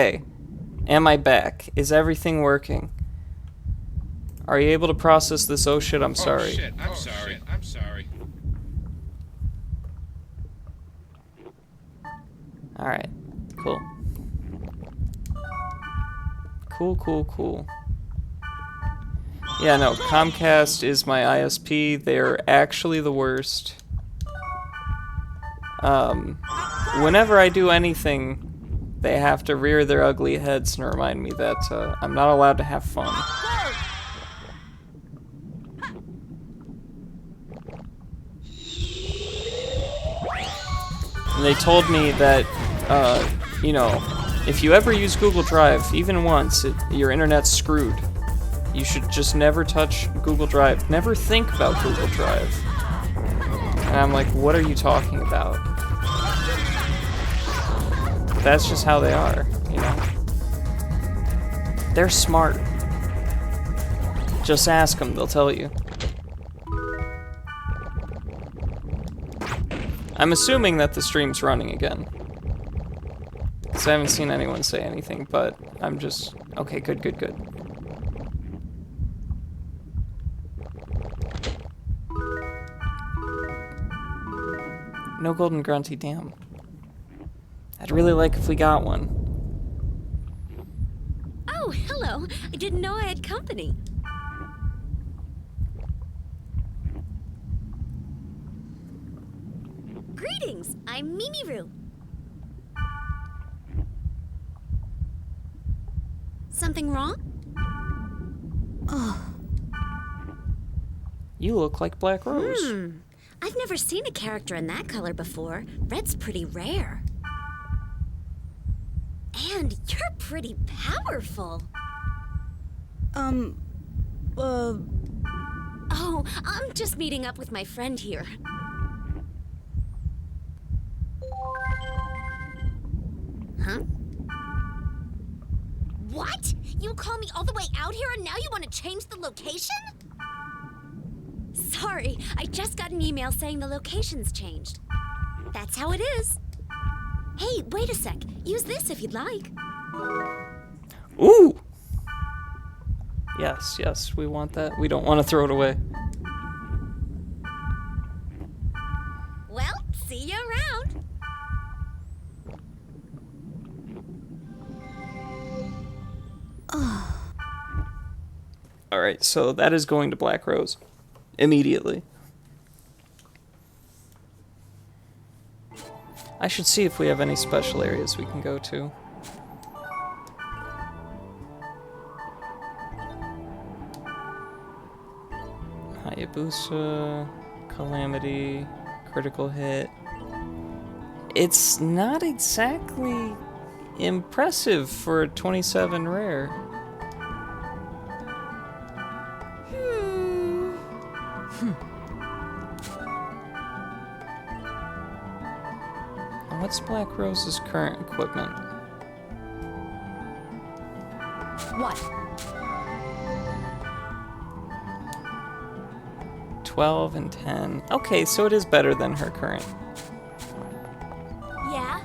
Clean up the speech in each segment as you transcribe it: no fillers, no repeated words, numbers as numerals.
Hey, am I back? Is everything working? Are you able to process this? Oh shit, I'm sorry. Oh shit, I'm sorry. I'm sorry. Alright, cool. Cool. Yeah, no, Comcast is my ISP. They're actually the worst. Whenever I do anything, they have to rear their ugly heads and remind me that I'm not allowed to have fun. And they told me that, you know, if you ever use Google Drive, even once, your internet's screwed. You should just never touch Google Drive. Never think about Google Drive. And I'm like, what are you talking about? That's just how they are, you know? They're smart. Just ask them, they'll tell you. I'm assuming that the stream's running again. Because I haven't seen anyone say anything, but I'm just... Okay, good. No golden grunty, damn. I'd really like if we got one. Oh, hello. I didn't know I had company. Greetings. I'm Mimiru. Something wrong? Oh. You look like Black Rose. I've never seen a character in that color before. Red's pretty rare. And you're pretty powerful. Oh, I'm just meeting up with my friend here. Huh? What? You call me all the way out here and now you want to change the location? Sorry, I just got an email saying the location's changed. That's how it is. Hey, wait a sec. Use this if you'd like. Ooh! Yes, we want that. We don't want to throw it away. Well, see you around. Alright, so that is going to Black Rose. Immediately. I should see if we have any special areas we can go to. Hayabusa, Calamity, Critical Hit. It's not exactly impressive for a 27 rare. What's Black Rose's current equipment? What? 12 and 10. Okay, so it is better than her current. Yeah?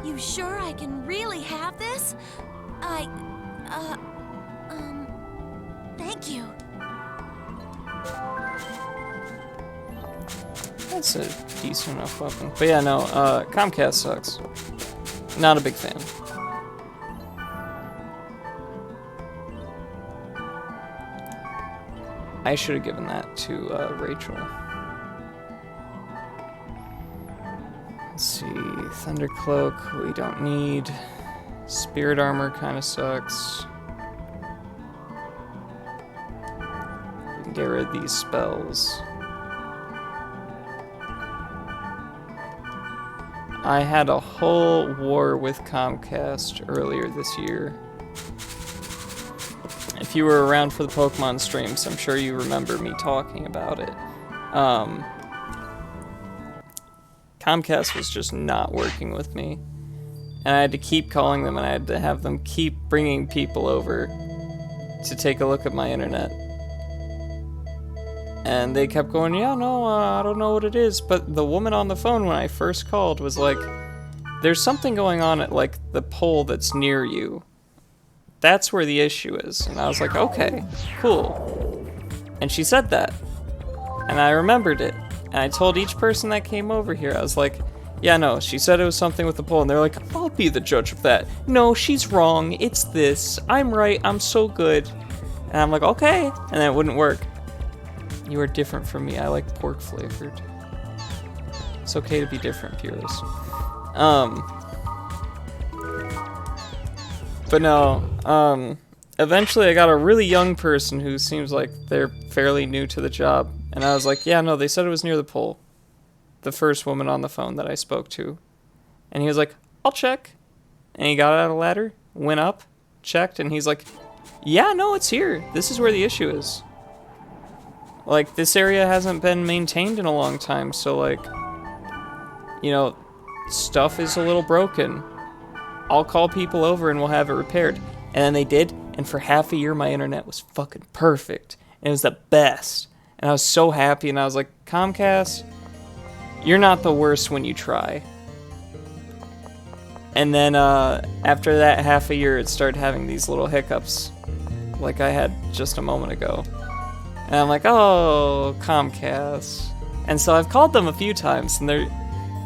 You sure I can really have this? Thank you. That's a decent enough weapon. But yeah, no, Comcast sucks. Not a big fan. I should have given that to Rachel. Let's see, Thundercloak we don't need. Spirit Armor kind of sucks. We can get rid of these spells. I had a whole war with Comcast earlier this year. If you were around for the Pokemon streams, I'm sure you remember me talking about it. Comcast was just not working with me. And I had to keep calling them and I had to have them keep bringing people over to take a look at my internet. And they kept going, yeah, no, I don't know what it is. But the woman on the phone when I first called was like, there's something going on at, like, the pole that's near you. That's where the issue is. And I was like, okay, cool. And she said that. And I remembered it. And I told each person that came over here, I was like, yeah, no, she said it was something with the pole. And they're like, I'll be the judge of that. No, she's wrong. It's this. I'm right. I'm so good. And I'm like, okay. And then it wouldn't work. You are different from me. I like pork flavored. It's okay to be different, Puros. But no, eventually I got a really young person who seems like they're fairly new to the job. And I was like, yeah, no, they said it was near the pole. The first woman on the phone that I spoke to. And he was like, I'll check. And he got out a ladder, went up, checked, and he's like, yeah, no, it's here. This is where the issue is. Like, this area hasn't been maintained in a long time, so, like, you know, stuff is a little broken. I'll call people over and we'll have it repaired. And then they did, and for half a year my internet was fucking perfect. And it was the best. And I was so happy, and I was like, Comcast, you're not the worst when you try. And then after that half a year, it started having these little hiccups, like I had just a moment ago. And I'm like, oh, Comcast. And so I've called them a few times, and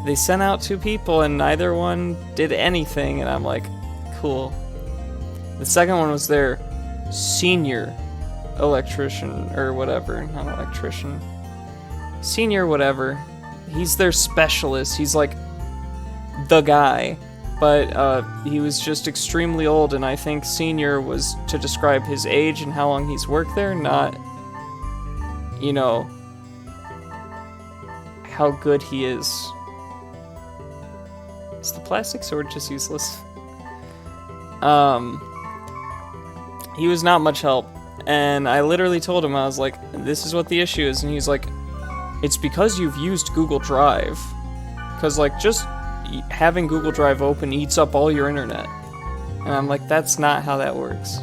they sent out 2 people, and neither one did anything. And I'm like, cool. The second one was their senior electrician, or whatever. Not electrician. Senior whatever. He's their specialist. He's like the guy. But he was just extremely old, and I think senior was to describe his age and how long he's worked there, not, you know, how good he is. Is the plastic sword just useless? He was not much help, and I literally told him, I was like, this is what the issue is, and he's like, it's because you've used Google Drive. Because, like, just having Google Drive open eats up all your internet. And I'm like, that's not how that works.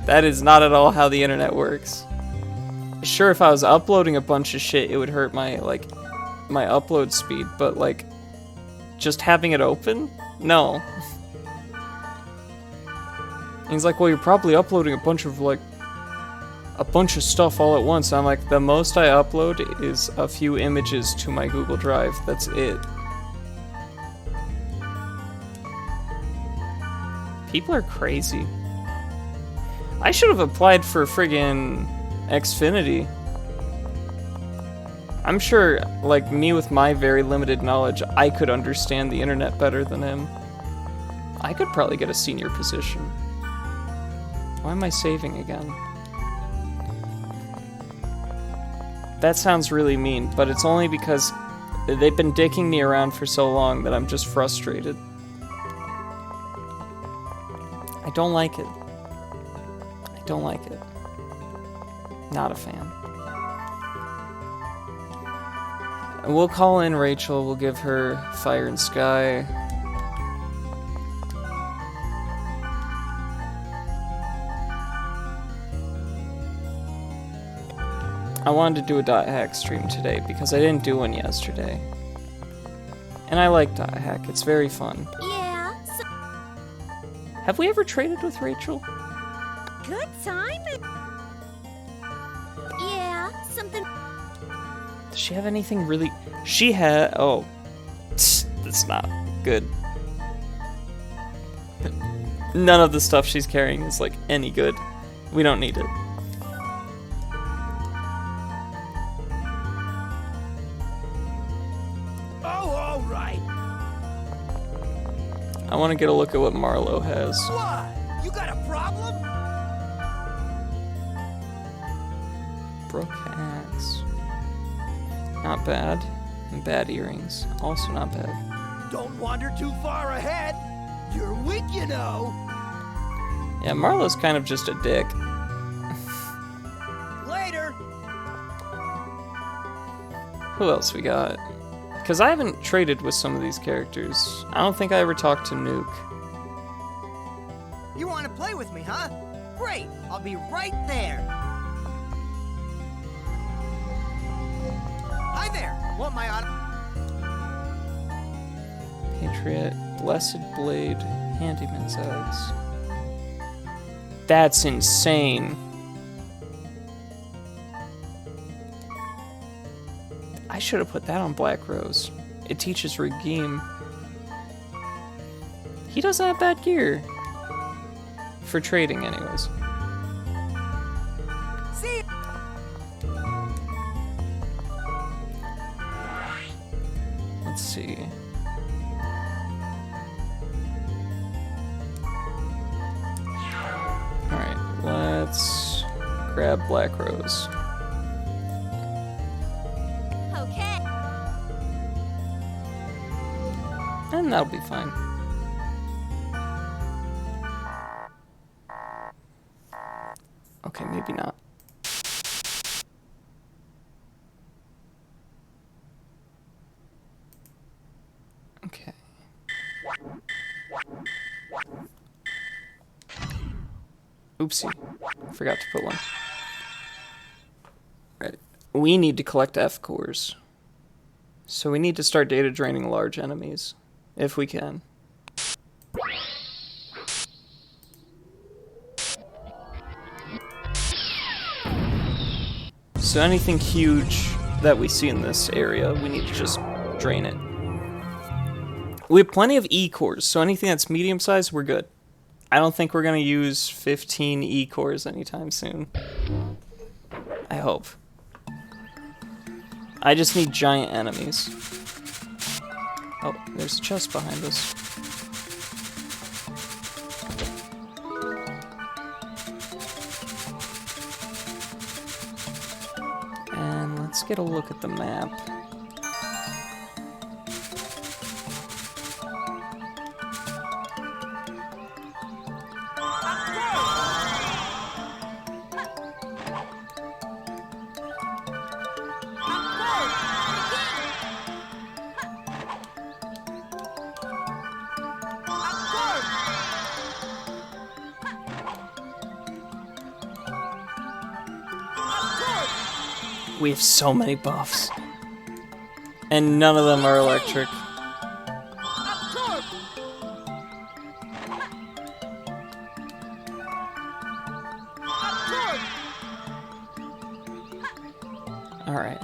That is not at all how the internet works. Sure, if I was uploading a bunch of shit, it would hurt my, like, my upload speed, but, like, just having it open? No. And he's like, well, you're probably uploading a bunch of stuff all at once. And I'm like, the most I upload is a few images to my Google Drive. That's it. People are crazy. I should have applied for friggin' Xfinity. I'm sure, like, me with my very limited knowledge, I could understand the internet better than him. I could probably get a senior position. Why am I saving again? That sounds really mean, but it's only because they've been dicking me around for so long that I'm just frustrated. I don't like it. I don't like it. Not a fan. And we'll call in Rachel, we'll give her Fire and Sky. I wanted to do a .hack stream today because I didn't do one yesterday. And I like .hack, it's very fun. Yeah, Have we ever traded with Rachel? good time. Yeah, something. Does she have anything really... She had... Oh. That's not good. None of the stuff she's carrying is, like, any good. We don't need it. I want to get a look at what Marlo has. What? You got a problem? Brook axe. Not bad. And bad earrings. Also not bad. Don't wander too far ahead. You're weak, you know. Yeah, Marlo's kind of just a dick. Later. Who else we got? Because I haven't traded with some of these characters. I don't think I ever talked to Nuke. You want to play with me, huh? Great. I'll be right there. Hi there. Want my auto? Patriot, Blessed Blade, Handyman's Axe. That's insane. I should have put that on Black Rose. It teaches Regime. He doesn't have bad gear. For trading, anyways. See? Let's see. Alright, let's grab Black Rose. Okay. And that'll be fine. Okay, maybe not. Okay. Oopsie. Forgot to put one. Right. We need to collect F cores. So we need to start data draining large enemies. If we can. So anything huge that we see in this area, we need to just drain it. We have plenty of E cores, so anything that's medium sized, we're good. I don't think we're gonna use 15 E cores anytime soon. I hope. I just need giant enemies. Oh, there's a chest behind us. And let's get a look at the map. We have so many buffs. And none of them are electric. Alright.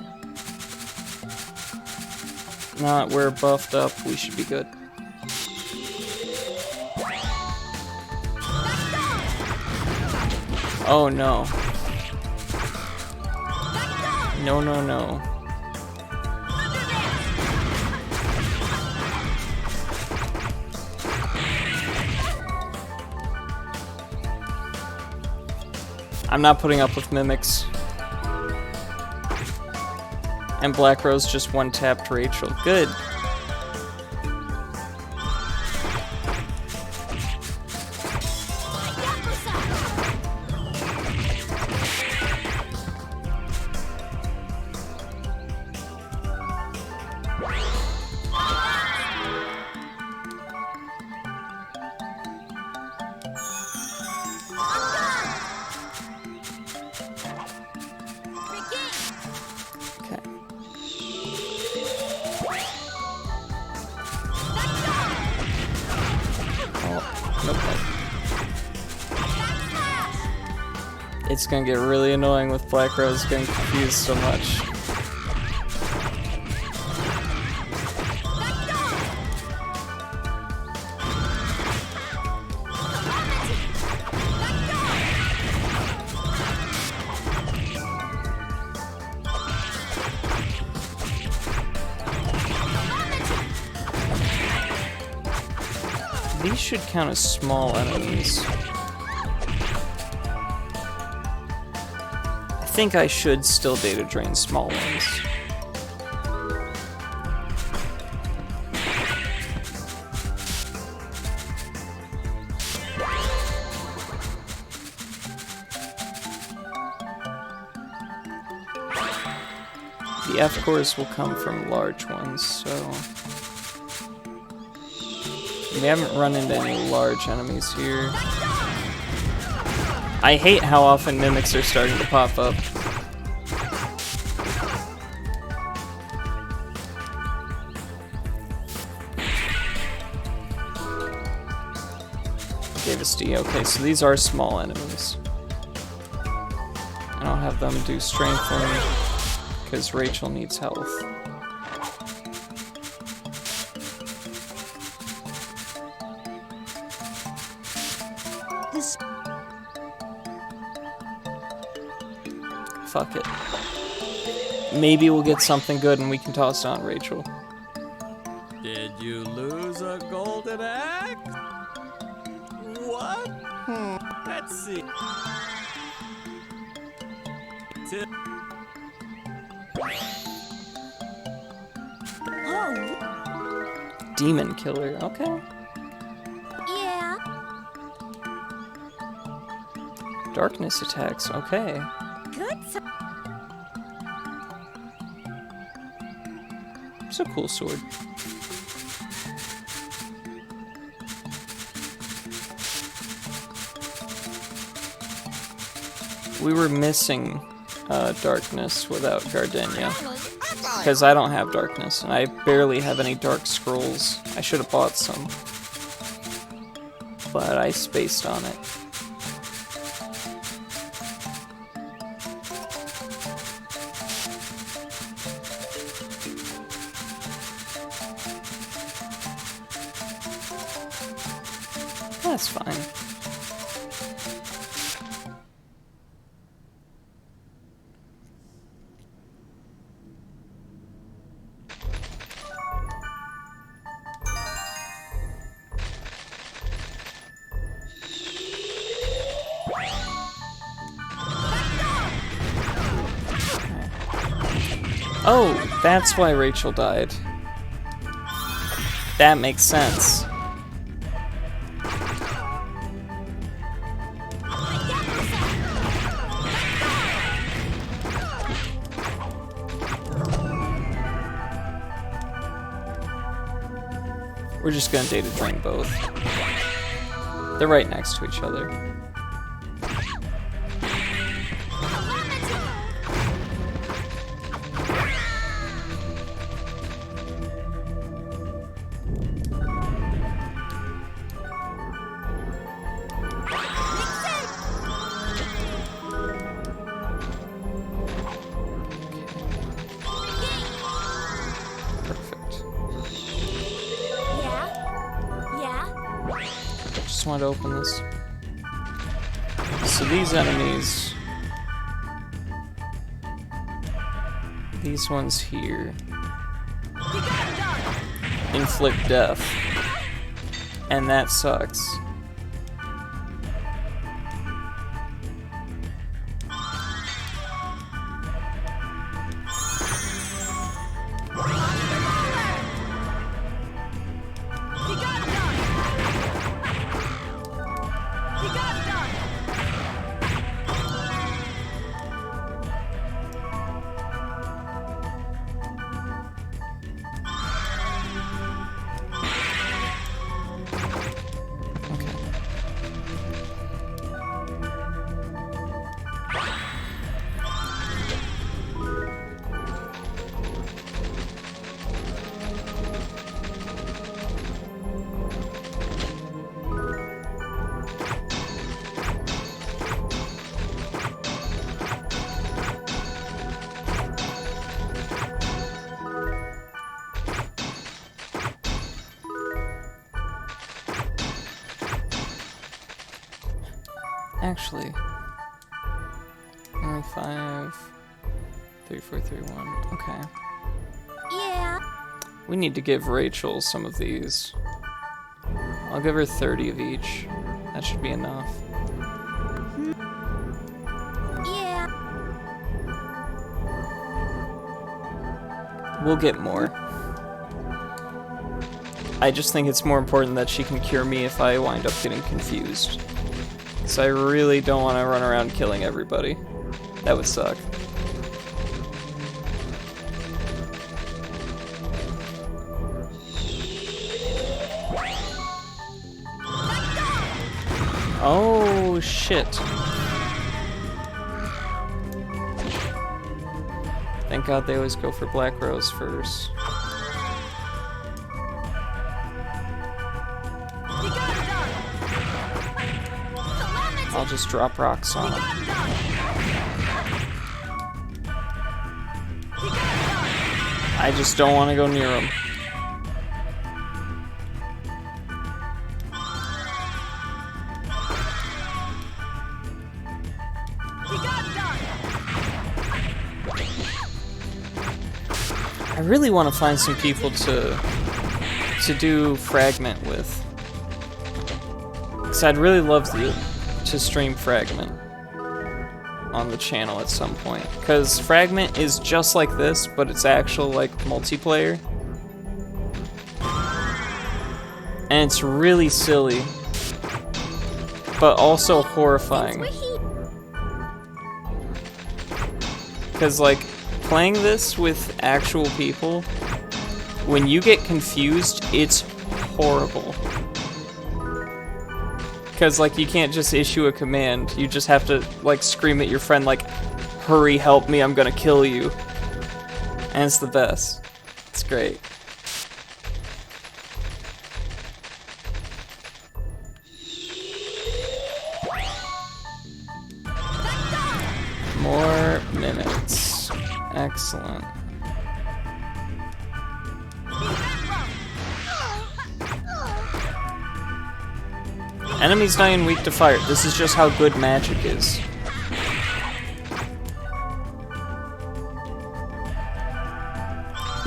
Now that we're buffed up, we should be good. Oh no. No, no, no. I'm not putting up with mimics. And Black Rose just one-tapped Rachel. Good. It's gonna get really annoying with Black Rose getting confused so much. These should count as small enemies. I think I should still data drain small ones. The F cores will come from large ones, so... We haven't run into any large enemies here. I hate how often mimics are starting to pop up. Gave us D. Okay, so these are small enemies. And I'll have them do strengthen, because Rachel needs health. Fuck it. Maybe we'll get something good and we can toss it on Rachel. Did you lose a golden egg? What? Let's see. Demon killer, okay. Yeah. Darkness attacks, okay. Good. It's a cool sword. We were missing darkness without Gardenia. Because I don't have darkness, and I barely have any dark scrolls. I should have bought some. But I spaced on it. That's fine. Oh, that's why Rachel died. That makes sense. We're just gonna data drain both. They're right next to each other. Just wanted to open this. So these enemies, these ones here, inflict death, and that sucks. Actually, only 5, 3, 4, 3, 1. Okay. Yeah. We need to give Rachel some of these. I'll give her 30 of each. That should be enough. Yeah. We'll get more. I just think it's more important that she can cure me if I wind up getting confused. So I really don't want to run around killing everybody. That would suck. Oh, shit. Thank God they always go for Black Rose first. I'll just drop rocks on him. I just don't want to go near him. I really want to find some people to do Fragment with. Because I'd really love to stream Fragment on the channel at some point. Because Fragment is just like this, but it's actual like multiplayer. And it's really silly, but also horrifying. Because like, playing this with actual people, when you get confused, it's horrible. Because, like, you can't just issue a command. You just have to, like, scream at your friend, like, hurry, help me, I'm gonna kill you. And it's the best. It's great. More minutes. Excellent. Enemies not even weak to fire. This is just how good magic is.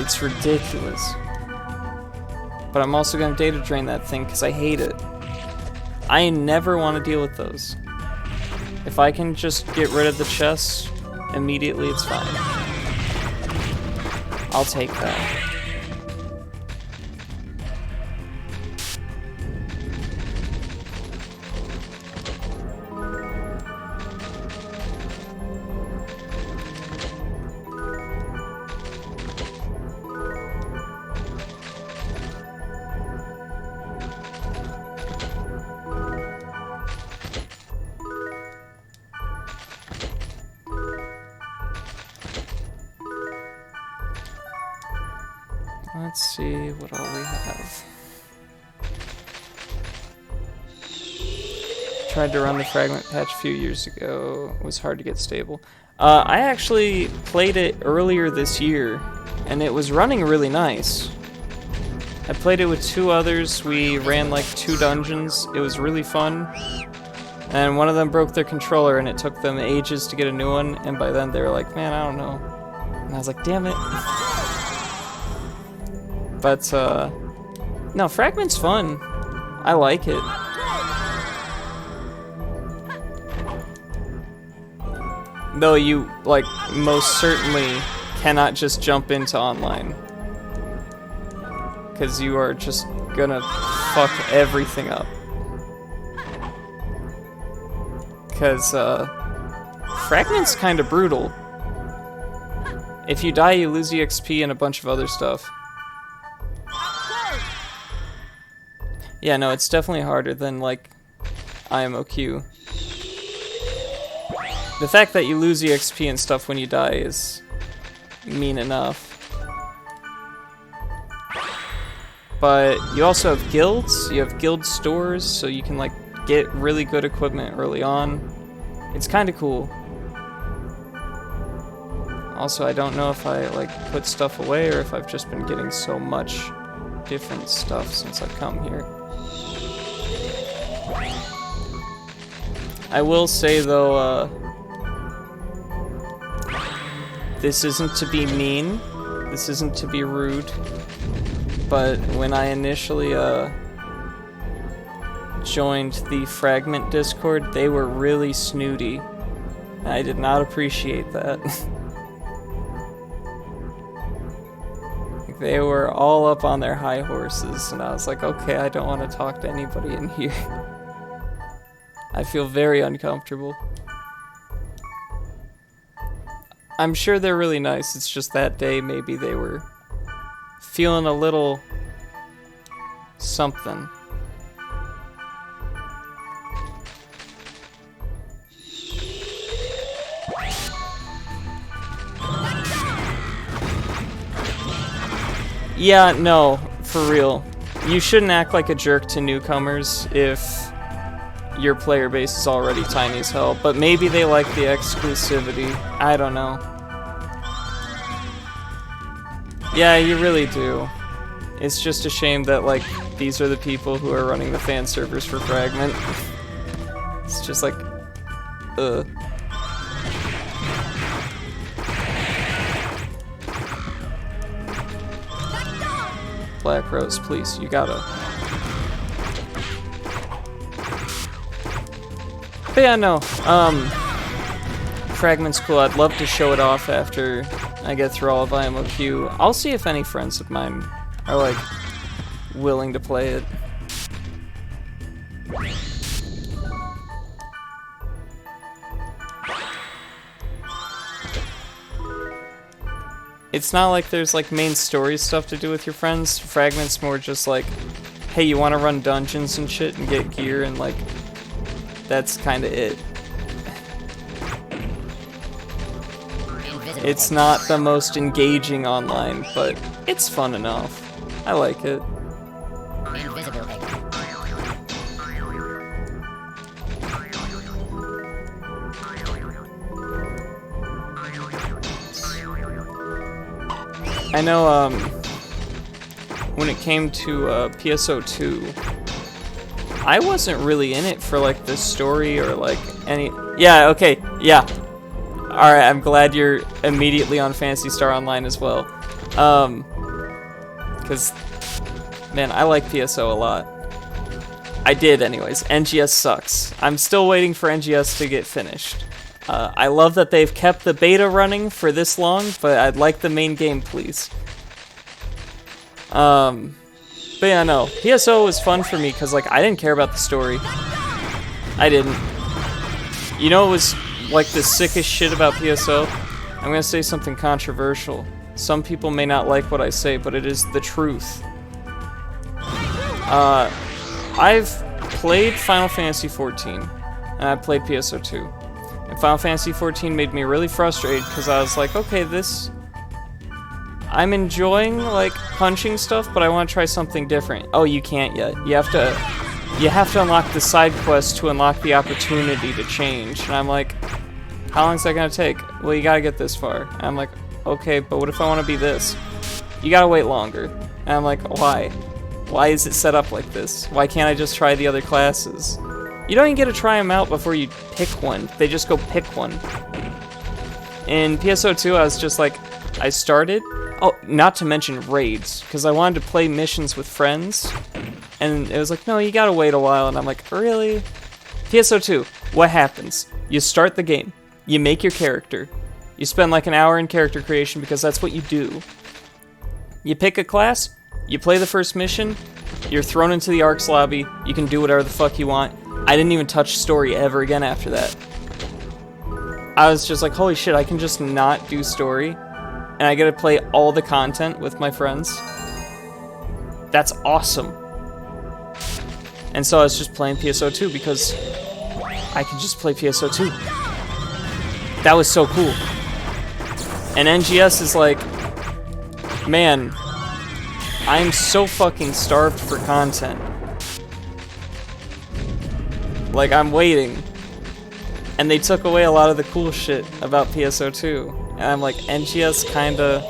It's ridiculous. But I'm also gonna data drain that thing because I hate it. I never want to deal with those. If I can just get rid of the chests immediately, it's fine. I'll take that. Let's see what all we have. Tried to run the Fragment patch a few years ago. It was hard to get stable. I actually played it earlier this year, and it was running really nice. I played it with 2 others. We ran like 2 dungeons. It was really fun. And one of them broke their controller, and it took them ages to get a new one. And by then, they were like, man, I don't know. And I was like, damn it. But, no, Fragment's fun. I like it. Though you, like, most certainly cannot just jump into online. Because you are just gonna fuck everything up. Because, Fragment's kind of brutal. If you die, you lose EXP and a bunch of other stuff. Yeah, no, it's definitely harder than, like, IMOQ. The fact that you lose EXP and stuff when you die is mean enough. But you also have guilds, you have guild stores, so you can, like, get really good equipment early on. It's kind of cool. Also, I don't know if I, like, put stuff away or if I've just been getting so much different stuff since I've come here. I will say, though, this isn't to be mean, this isn't to be rude, but when I initially, joined the Fragment Discord, they were really snooty. I did not appreciate that. They were all up on their high horses, and I was like, okay, I don't want to talk to anybody in here. I feel very uncomfortable. I'm sure they're really nice, it's just that day maybe they were feeling a little something. Yeah, no, for real. You shouldn't act like a jerk to newcomers if your player base is already tiny as hell, but maybe they like the exclusivity. I don't know. Yeah, you really do. It's just a shame that, like, these are the people who are running the fan servers for Fragment. It's just like, Black Rose, please, you gotta. But yeah, no, Fragment's cool. I'd love to show it off after I get through all of IMOQ. I'll see if any friends of mine are, like, willing to play it. It's not like there's, like, main story stuff to do with your friends. Fragment's more just like, hey, you want to run dungeons and shit and get gear, and, like, that's kind of it. It's not the most engaging online, but it's fun enough. I like it. I know, when it came to PSO2, I wasn't really in it for, like, the story or, like, any... Yeah, okay, yeah. Alright, I'm glad you're immediately on Phantasy Star Online as well. Because, man, I like PSO a lot. I did, anyways. NGS sucks. I'm still waiting for NGS to get finished. I love that they've kept the beta running for this long, but I'd like the main game, please. But yeah, no. PSO was fun for me, because, like, I didn't care about the story. I didn't. You know what was, like, the sickest shit about PSO? I'm gonna say something controversial. Some people may not like what I say, but it is the truth. I've played Final Fantasy XIV, and I played PSO2. And Final Fantasy XIV made me really frustrated, because I was like, okay, this... I'm enjoying, like, punching stuff, but I want to try something different. Oh, you can't yet. You have to unlock the side quest to unlock the opportunity to change. And I'm like, how long is that gonna take? Well, you gotta get this far. And I'm like, okay, but what if I want to be this? You gotta wait longer. And I'm like, why? Why is it set up like this? Why can't I just try the other classes? You don't even get to try them out before you pick one. They just go pick one. In PSO2, I was just like, I started... Oh, not to mention raids, because I wanted to play missions with friends, and it was like, no, you gotta wait a while, and I'm like, really? PSO2, what happens? You start the game, you make your character, you spend like an hour in character creation because that's what you do. You pick a class, you play the first mission, you're thrown into the ARCS lobby, you can do whatever the fuck you want. I didn't even touch story ever again after that. I was just like, holy shit, I can just not do story, and I get to play all the content with my friends. That's awesome. And so I was just playing PSO2 because I could just play PSO2. That was so cool. And NGS is like, man, I'm so fucking starved for content. Like, I'm waiting. And they took away a lot of the cool shit about PSO2. And I'm like, NGS kinda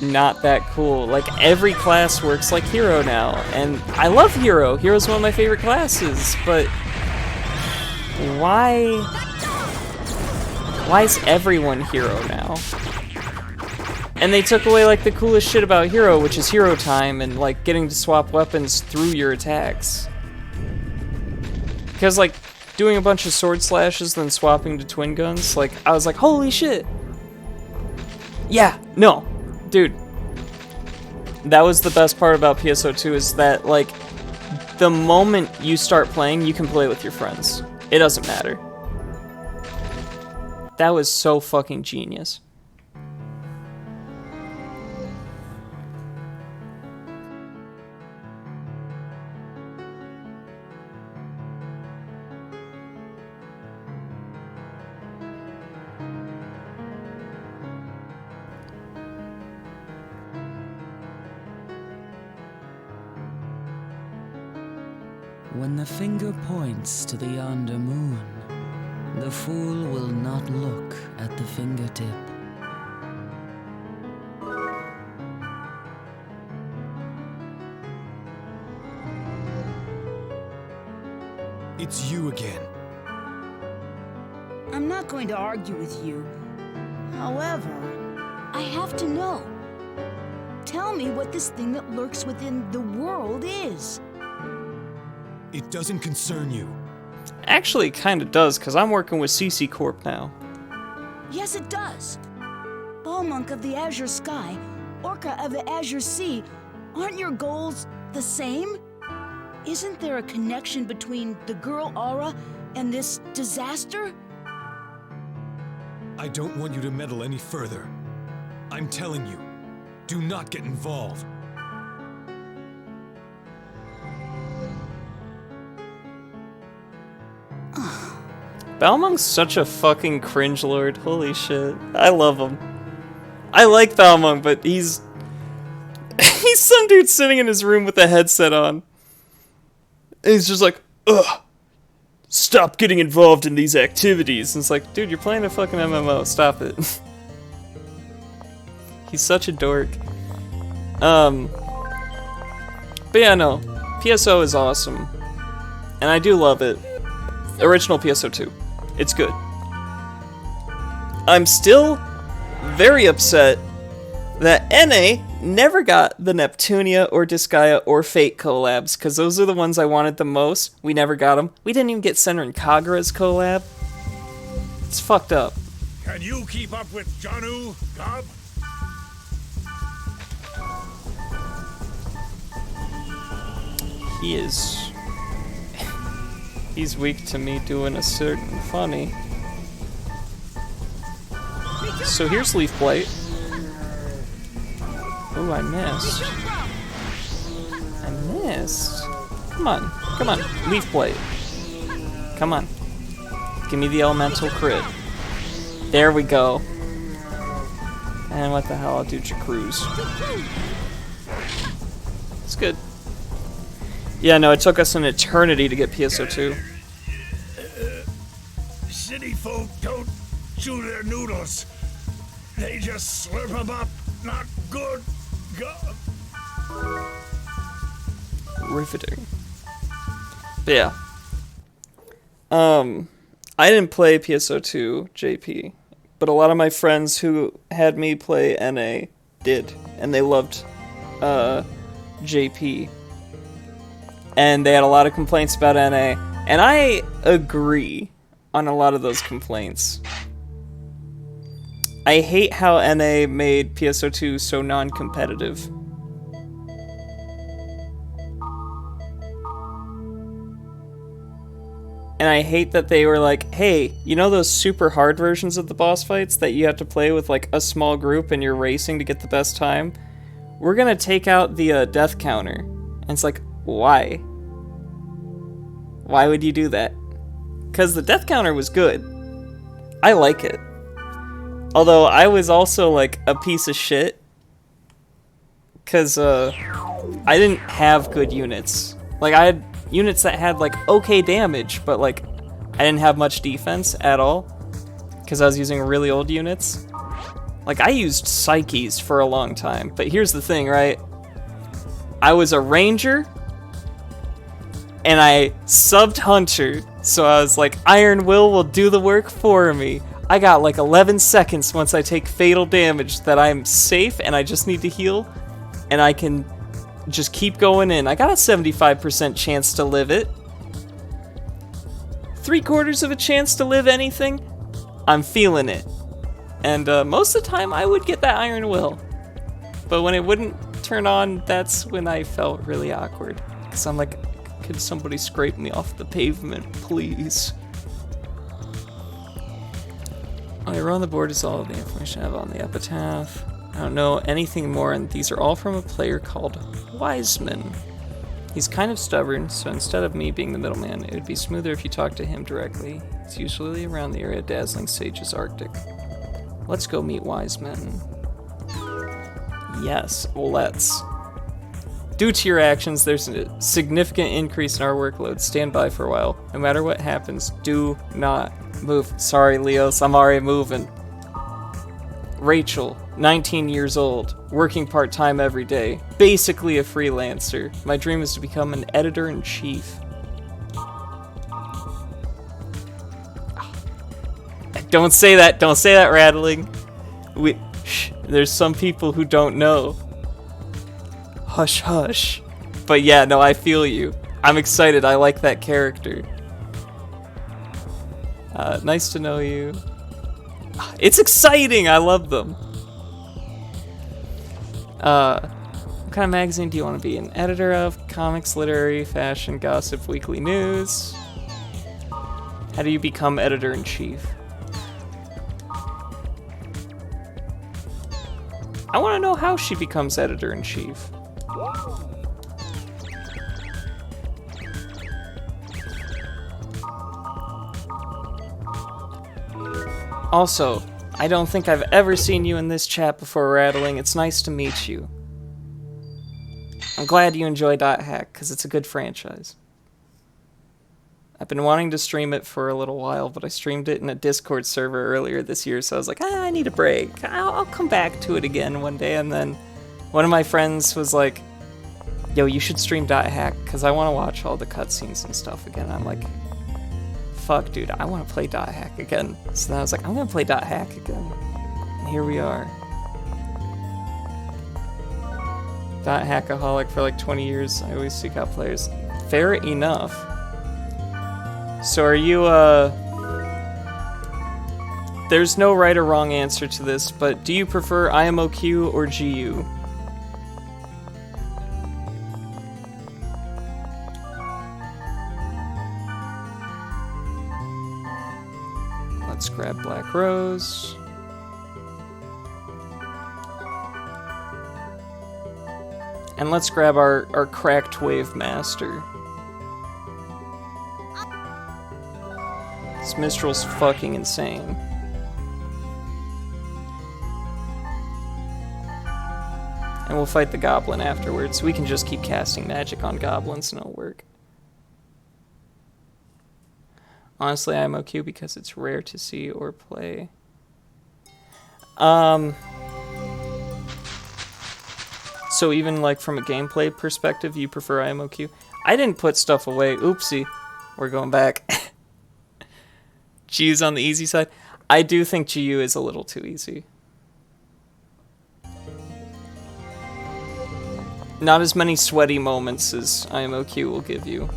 not that cool. Like, every class works like Hero now. And I love Hero. Hero's one of my favorite classes. But why is everyone Hero now? And they took away, like, the coolest shit about Hero, which is hero time and, like, getting to swap weapons through your attacks. Because, like, doing a bunch of sword slashes, then swapping to twin guns, like, I was like, holy shit! Yeah, no, dude. That was the best part about PSO2, is that, like, the moment you start playing, you can play with your friends. It doesn't matter. That was so fucking genius. When the finger points to the yonder moon, the fool will not look at the fingertip. It's you again. I'm not going to argue with you. However, I have to know. Tell me what this thing that lurks within the world is. It doesn't concern you. Actually, it kind of does, because I'm working with CC Corp now. Yes, it does. Ballmonk of the Azure Sky, Orca of the Azure Sea, aren't your goals the same? Isn't there a connection between the girl Aura and this disaster? I don't want you to meddle any further. I'm telling you, do not get involved. Balmung's such a fucking cringe lord. Holy shit. I love him. I like Balmung, but he's some dude sitting in his room with a headset on. And he's just like, ugh, stop getting involved in these activities. And it's like, dude, you're playing a fucking MMO. Stop it. He's such a dork. But yeah, no. PSO is awesome. And I do love it. Original PSO 2. It's good. I'm still very upset that NA never got the Neptunia or Disgaea or Fate collabs, because those are the ones I wanted the most. We never got them. We didn't even get Senran Kagura's collab. It's fucked up. Can you keep up with Janu, Gob? He is... He's weak to me doing a certain funny. So here's Leaf Blight. Oh, I missed. I missed. Come on. Come on. Leaf Blight. Come on. Give me the elemental crit. There we go. And what the hell, I'll do Jacruz. It's good. Yeah, no, it took us an eternity to get PSO2. City folk don't chew their noodles. They just slurp them up. Not good. Riveting. But yeah. I didn't play PSO2 JP, but a lot of my friends who had me play NA did, and they loved JP. And they had a lot of complaints about NA, and I agree on a lot of those complaints. I hate how NA made PSO2 so non-competitive. And I hate that they were like, hey, you know those super hard versions of the boss fights that you have to play with like a small group and you're racing to get the best time? We're gonna take out the death counter. And it's like, why? Why would you do that? Because the death counter was good. I like it. Although I was also like a piece of shit. Because I didn't have good units. Like I had units that had like okay damage, but like I didn't have much defense at all. Because I was using really old units. Like I used Psyches for a long time. But here's the thing, right? I was a ranger. And I subbed Hunter, so I was like, Iron will do the work for me. I got like 11 seconds once I take fatal damage that I'm safe and I just need to heal. And I can just keep going in. I got a 75% chance to live it. 3/4 of a chance to live anything. I'm feeling it. And most of the time I would get that Iron Will. But when it wouldn't turn on, that's when I felt really awkward. Because I'm like, could somebody scrape me off the pavement, please? Okay, around the board is all of the information I have on the epitaph. I don't know anything more, and these are all from a player called Wiseman. He's kind of stubborn, so instead of me being the middleman, it would be smoother if you talk to him directly. It's usually around the area of Dazzling Sage's Arctic. Let's go meet Wiseman. Yes, let's. Due to your actions, there's a significant increase in our workload. Stand by for a while. No matter what happens, do not move. Sorry, Leos, I'm already moving. Rachel, 19 years old, working part-time every day, basically a freelancer. My dream is to become an editor-in-chief. Don't say that, Rattling. There's some people who don't know. Hush, hush. But yeah, no, I feel you. I'm excited, I like that character. Nice to know you. It's exciting! I love them. What kind of magazine do you want to be an editor of? Comics, literary, fashion, gossip, weekly news? How do you become editor-in-chief? I want to know how she becomes editor-in-chief. Also, I don't think I've ever seen you in this chat before, Rattling. It's nice to meet you. I'm glad you enjoy Dot Hack, because it's a good franchise. I've been wanting to stream it for a little while, but I streamed it in a Discord server earlier this year, so I was like, I need a break. I'll come back to it again one day, and then one of my friends was like, yo, you should stream Dot Hack, because I want to watch all the cutscenes and stuff again. I'm like, fuck, dude, I want to play Dot Hack again. So then I was like, I'm going to play Dot Hack again. And here we are. Dot Hackaholic for like 20 years. I always seek out players. Fair enough. So are you, there's no right or wrong answer to this, but do you prefer IMOQ or GU? Let's grab Black Rose. And let's grab our cracked Wave Master. This Mistral's fucking insane. And we'll fight the Goblin afterwards. We can just keep casting magic on goblins and it'll work. Honestly, I'm OQ because it's rare to see or play. So even like from a gameplay perspective, you prefer IMOQ? I didn't put stuff away. Oopsie. We're going back. GU's on the easy side. I do think GU is a little too easy. Not as many sweaty moments as IMOQ will give you.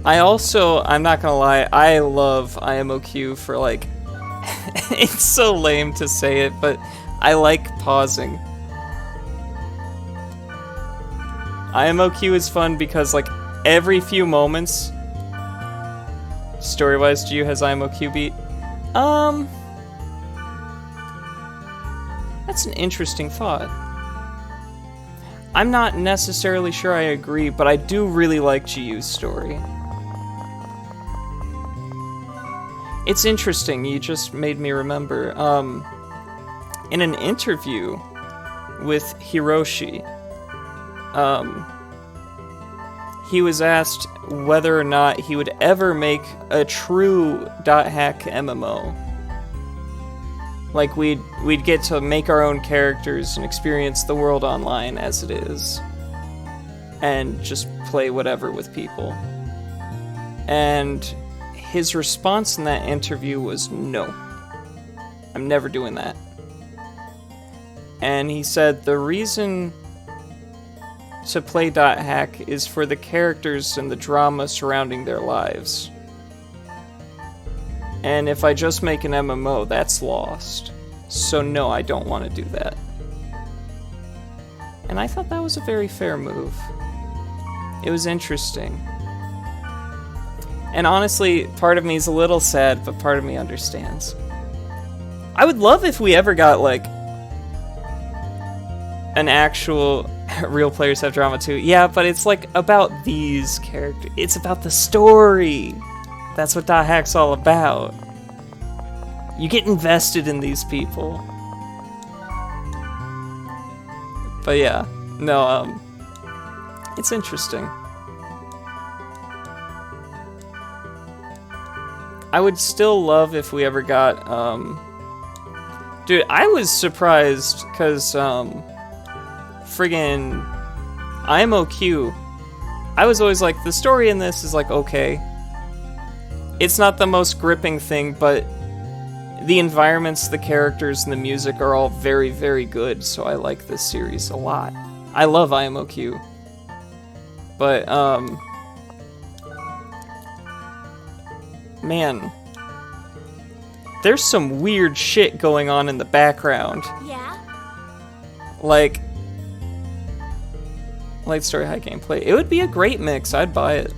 I'm not gonna lie, I love IMOQ for like, it's so lame to say it, but I like pausing. IMOQ is fun because like every few moments, story-wise, GU has IMOQ beat. That's an interesting thought. I'm not necessarily sure I agree, but I do really like GU's story. It's interesting, you just made me remember. In an interview with Hiroshi, he was asked whether or not he would ever make a true Dot Hack MMO. Like, we'd get to make our own characters and experience the world online as it is. And just play whatever with people. And his response in that interview was, no. I'm never doing that. And he said the reason to play Dot Hack is for the characters and the drama surrounding their lives. And if I just make an MMO, that's lost. So no, I don't want to do that. And I thought that was a very fair move. It was interesting. And honestly, part of me is a little sad, but part of me understands. I would love if we ever got, like, an actual Real Players Have Drama too. Yeah, but it's, like, about these characters. It's about the story. That's what Dot Hack's all about. You get invested in these people. But yeah, no, it's interesting. I would still love if we ever got, dude, I was surprised, because, friggin' IMOQ, I was always like, the story in this is, like, okay. It's not the most gripping thing, but the environments, the characters, and the music are all very, very good, so I like this series a lot. I love IMOQ. But, man, there's some weird shit going on in the background. Yeah? Like, light story, high gameplay. It would be a great mix, I'd buy it.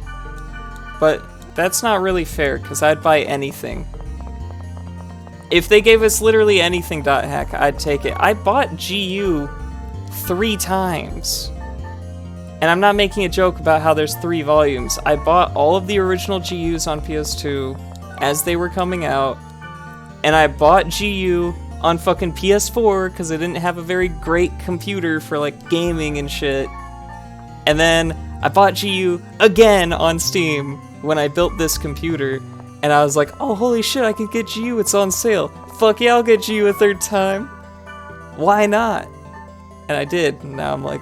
But that's not really fair, because I'd buy anything. If they gave us literally anything .hack, I'd take it. I bought GU 3 times. And I'm not making a joke about how there's 3 volumes. I bought all of the original GUs on PS2 as they were coming out. And I bought GU on fucking PS4 because I didn't have a very great computer for like gaming and shit. And then I bought GU again on Steam when I built this computer. And I was like, oh holy shit, I can get GU, it's on sale. Fuck yeah, I'll get GU a 3rd time. Why not? And I did, and now I'm like,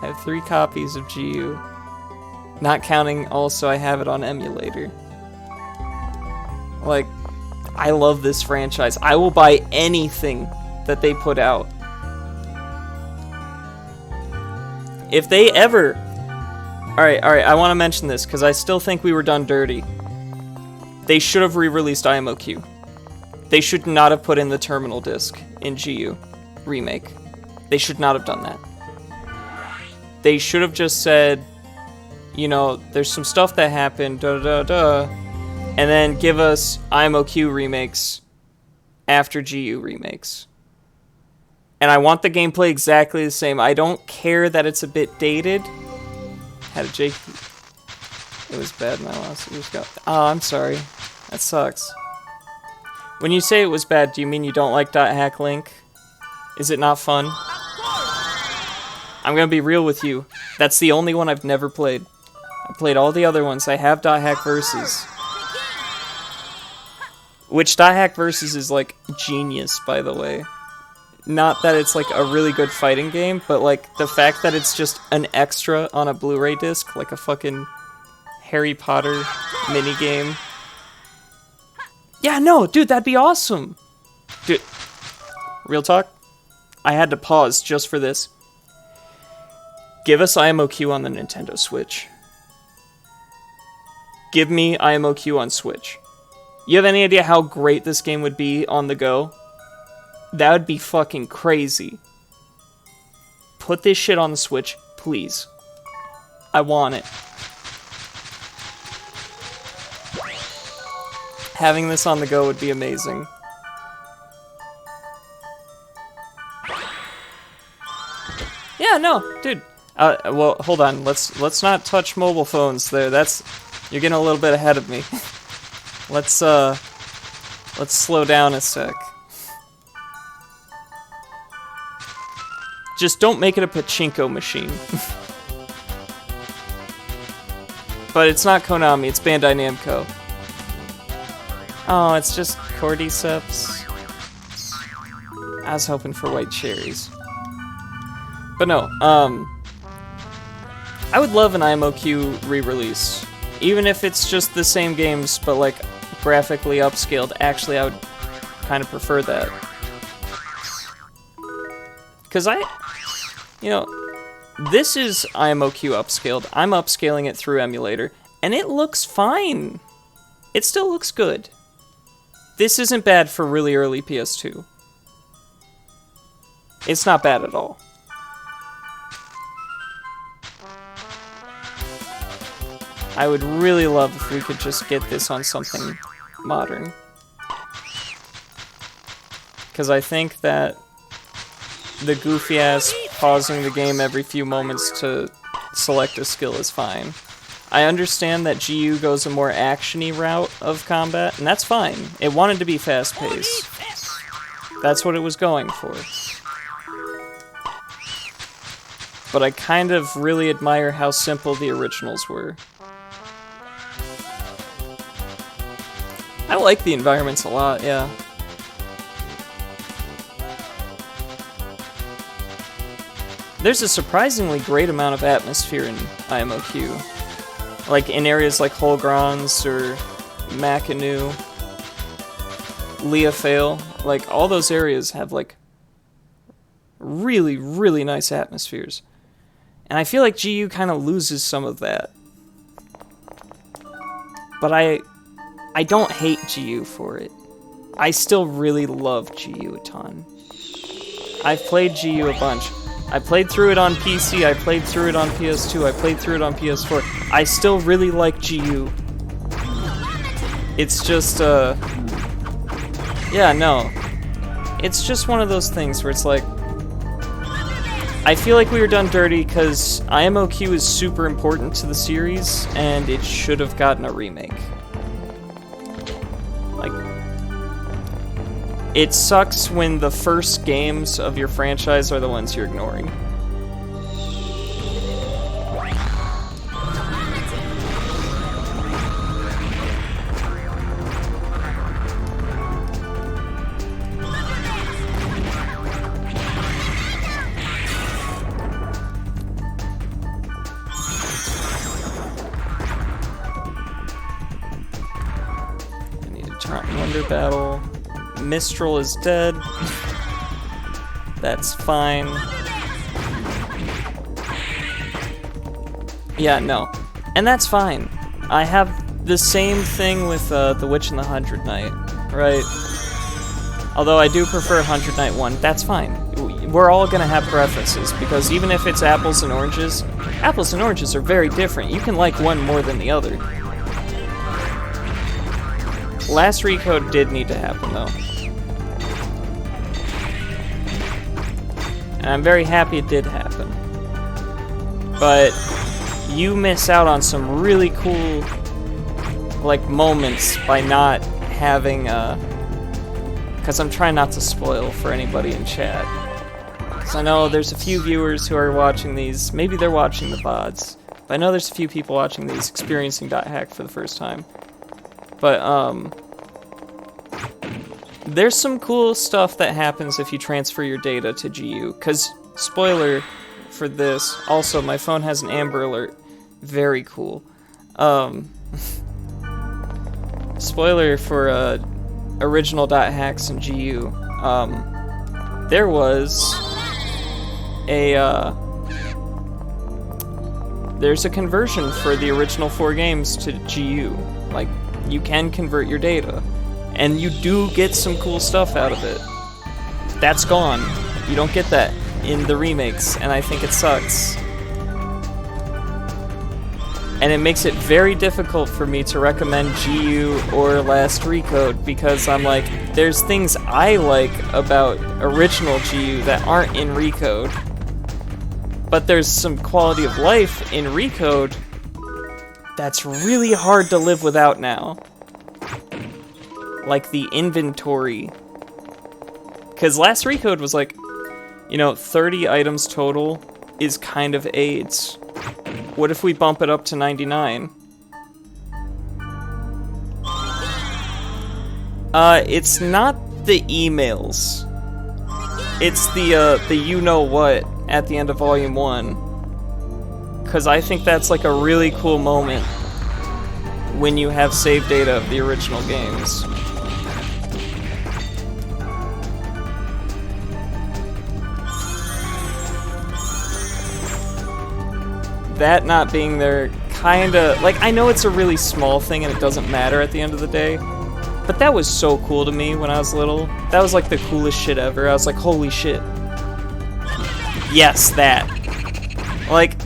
I have 3 copies of GU. Not counting also I have it on emulator. Like, I love this franchise. I will buy anything that they put out. If they ever... Alright, I want to mention this, because I still think we were done dirty. They should have re-released IMOQ. They should not have put in the terminal disc in GU Remake. They should not have done that. They should have just said, you know, there's some stuff that happened, and then give us IMOQ remakes after GU remakes. And I want the gameplay exactly the same. I don't care that it's a bit dated. Had a Jake... It was bad, my loss. Oh, I'm sorry. That sucks. When you say it was bad, do you mean you don't like .hack Link? Is it not fun? I'm gonna be real with you. That's the only one I've never played. I played all the other ones. I have .hack Versus. Which .hack Versus is like genius, by the way. Not that it's like a really good fighting game, but like the fact that it's just an extra on a Blu-ray disc, like a fucking Harry Potter minigame. Yeah, no, dude, that'd be awesome. Dude, real talk? I had to pause just for this. Give us IMOQ on the Nintendo Switch. Give me IMOQ on Switch. You have any idea how great this game would be on the go? That would be fucking crazy. Put this shit on the Switch, please. I want it. Having this on the go would be amazing. Yeah, no, dude. Well, hold on. Let's not touch mobile phones there. You're getting a little bit ahead of me. Let's slow down a sec. Just don't make it a pachinko machine. But it's not Konami, it's Bandai Namco. Oh, it's just cordyceps. I was hoping for white cherries. But no, I would love an IMOQ re-release. Even if it's just the same games, but like graphically upscaled. Actually, I would kind of prefer that. Because this is IMOQ upscaled. I'm upscaling it through emulator, and it looks fine. It still looks good. This isn't bad for really early PS2. It's not bad at all. I would really love if we could just get this on something modern. Because I think that the goofy-ass pausing the game every few moments to select a skill is fine. I understand that GU goes a more action-y route of combat, and that's fine. It wanted to be fast-paced. That's what it was going for. but I kind of really admire how simple the originals were. I like the environments a lot, yeah. There's a surprisingly great amount of atmosphere in IMOQ. Like in areas like Holgrons or Mackinac, Leafale, like all those areas have like really, really nice atmospheres. And I feel like GU kind of loses some of that. But I don't hate GU for it. I still really love GU a ton. I've played GU a bunch. I played through it on PC, I played through it on PS2, I played through it on PS4. I still really like GU. It's just, yeah, no. It's just one of those things where it's like, I feel like we were done dirty because IMOQ is super important to the series, and it should have gotten a remake. Like, it sucks when the first games of your franchise are the ones you're ignoring. I need a Taunton Wonder battle. Mistral is dead. That's fine. Yeah, no. And that's fine. I have the same thing with The Witch and the Hundred Knight, right? Although I do prefer Hundred Knight 1, that's fine. We're all gonna have preferences, because even if it's apples and oranges are very different. You can like one more than the other. Last Recode did need to happen, though. And I'm very happy it did happen. But you miss out on some really cool, like, moments by not having, because I'm trying not to spoil for anybody in chat. Because I know there's a few viewers who are watching these, maybe they're watching the VODs, but I know there's a few people watching these experiencing .hack for the first time. But, there's some cool stuff that happens if you transfer your data to GU, because, spoiler for this, also, my phone has an Amber Alert. Very cool. Spoiler for, original .hacks in GU. There was there's a conversion for the original 4 games to GU. Like, you can convert your data. And you do get some cool stuff out of it. That's gone. You don't get that in the remakes, and I think it sucks. And it makes it very difficult for me to recommend GU or Last Recode, because I'm like, there's things I like about original GU that aren't in Recode. But there's some quality of life in Recode that's really hard to live without now. Like the inventory. Because Last Recode was like, 30 items total is kind of AIDS. What if we bump it up to 99? It's not the emails. It's the you-know-what at the end of Volume 1. Because I think that's like a really cool moment when you have save data of the original games. That not being there kinda, like, I know it's a really small thing and it doesn't matter at the end of the day, but that was so cool to me when I was little. That was like the coolest shit ever. I was like, holy shit. Yes, that. Like,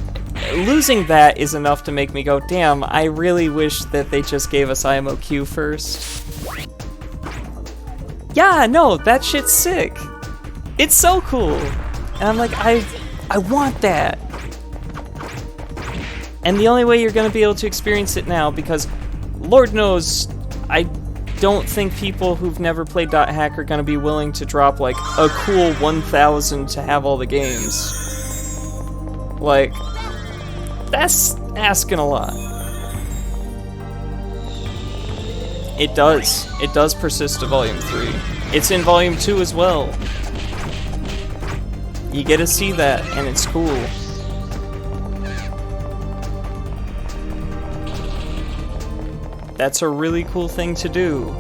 losing that is enough to make me go, damn, I really wish that they just gave us IMOQ first. Yeah, no, that shit's sick. It's so cool. And I'm like, I want that. And the only way you're going to be able to experience it now, because Lord knows, I don't think people who've never played .hack are going to be willing to drop like a cool 1,000 to have all the games. Like, that's asking a lot. It does. It does persist to Volume 3. It's in Volume 2 as well. You get to see that, and it's cool. That's a really cool thing to do.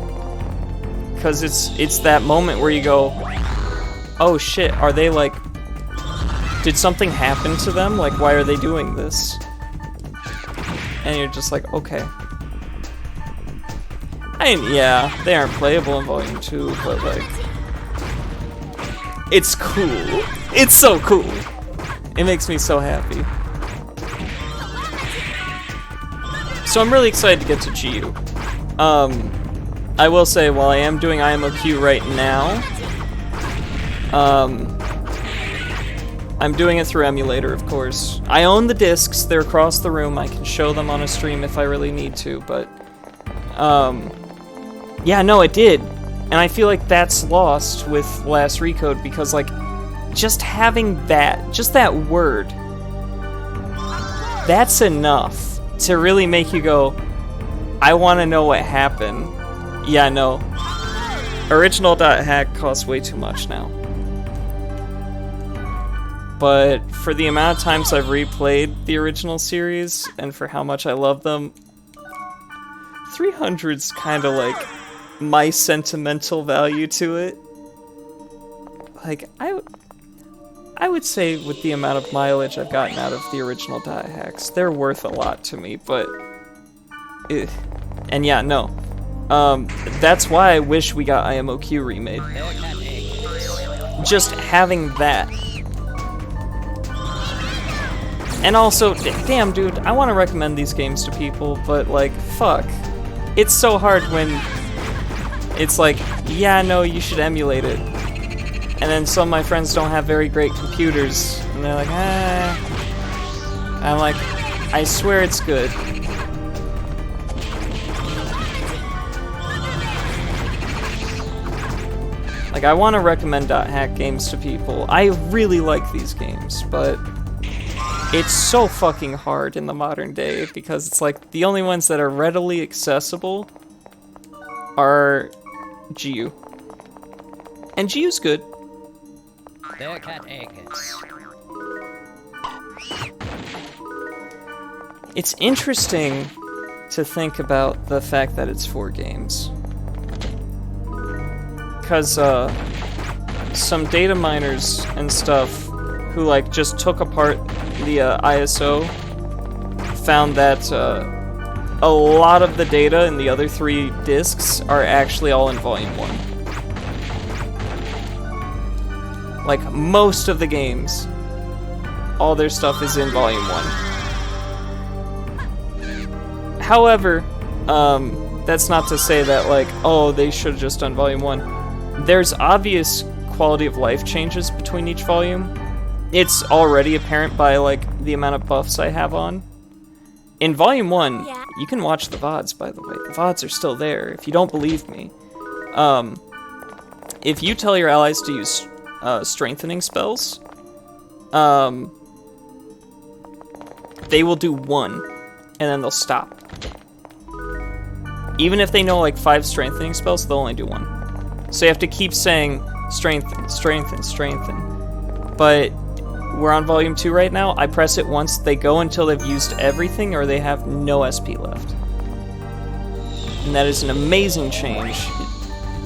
Because it's that moment where you go, oh shit, are they like... Did something happen to them? Like, why are they doing this? And you're just like, okay. Yeah, they aren't playable in Volume 2, but like... It's cool. It's so cool. It makes me so happy. So I'm really excited to get to GU. I will say, while I am doing IMOQ right now, I'm doing it through emulator, of course. I own the discs, they're across the room, I can show them on a stream if I really need to, but... yeah, no, it did. And I feel like that's lost with Last Recode, because, like, just having that, just that word, that's enough to really make you go, I want to know what happened. Yeah, no. Original.hack costs way too much now. But for the amount of times I've replayed the original series, and for how much I love them, 300's kind of like my sentimental value to it. Like, I would say with the amount of mileage I've gotten out of the original dot hacks, they're worth a lot to me, but... And yeah, no. That's why I wish we got IMOQ remade. Just having that. And also, damn dude, I want to recommend these games to people, but like, fuck. It's so hard when it's like, yeah, no, you should emulate it. And then some of my friends don't have very great computers, and they're like, ah. I'm like, I swear it's good. Like, I want to recommend .hack games to people. I really like these games, but it's so fucking hard in the modern day, because it's like, the only ones that are readily accessible are GU. And GU's good. It's interesting to think about the fact that it's 4 games. Because, some data miners and stuff who, like, just took apart the ISO found that a lot of the data in the other 3 discs are actually all in Volume 1. Like, most of the games, all their stuff is in Volume 1. However, that's not to say that, like, oh, they should have just done Volume 1. There's obvious quality of life changes between each volume. It's already apparent by, like, the amount of buffs I have on. In Volume 1, you can watch the VODs, by the way. The VODs are still there, if you don't believe me. If you tell your allies to use strengthening spells, they will do 1, and then they'll stop. Even if they know, like, 5 strengthening spells, they'll only do 1. So you have to keep saying, strengthen, strengthen, strengthen. But we're on Volume 2 right now. I press it once, they go until they've used everything or they have no SP left. And that is an amazing change.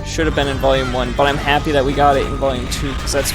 It should have been in Volume 1, but I'm happy that we got it in Volume 2, because that's